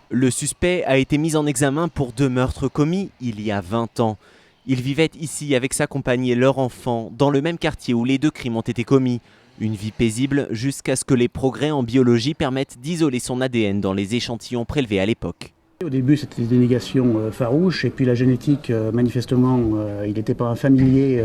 Le suspect a été mis en examen pour 2 meurtres commis il y a 20 ans. Il vivait ici avec sa compagne et leur enfant, dans le même quartier où les 2 crimes ont été commis. Une vie paisible jusqu'à ce que les progrès en biologie permettent d'isoler son ADN dans les échantillons prélevés à l'époque. Au début, c'était des dénégations farouches, et puis la génétique, manifestement, il n'était pas un familier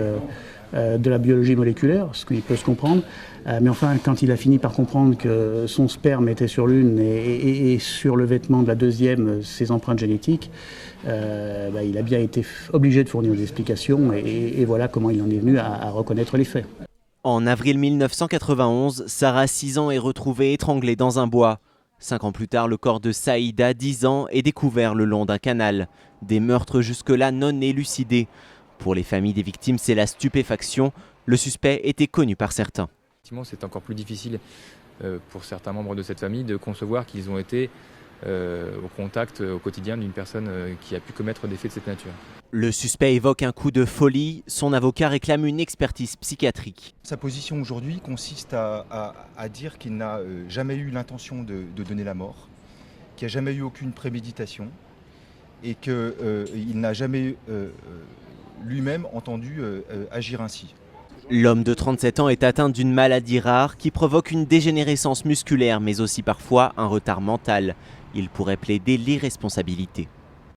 de la biologie moléculaire, ce qui peut se comprendre. Mais enfin, quand il a fini par comprendre que son sperme était sur l'une et sur le vêtement de la deuxième, ses empreintes génétiques, il a bien été obligé de fournir des explications, et voilà comment il en est venu à reconnaître les faits. En avril 1991, Sarah, 6 ans, est retrouvée étranglée dans un bois. 5 ans plus tard, le corps de Saïda, 10 ans, est découvert le long d'un canal. Des meurtres jusque-là non élucidés. Pour les familles des victimes, c'est la stupéfaction. Le suspect était connu par certains. C'est encore plus difficile pour certains membres de cette famille de concevoir qu'ils ont été au contact au quotidien d'une personne qui a pu commettre des faits de cette nature. Le suspect évoque un coup de folie. Son avocat réclame une expertise psychiatrique. Sa position aujourd'hui consiste à dire qu'il n'a jamais eu l'intention de donner la mort, qu'il n'y a jamais eu aucune préméditation et qu'il n'a jamais lui-même entendu agir ainsi. L'homme de 37 ans est atteint d'une maladie rare qui provoque une dégénérescence musculaire mais aussi parfois un retard mental. Il pourrait plaider l'irresponsabilité.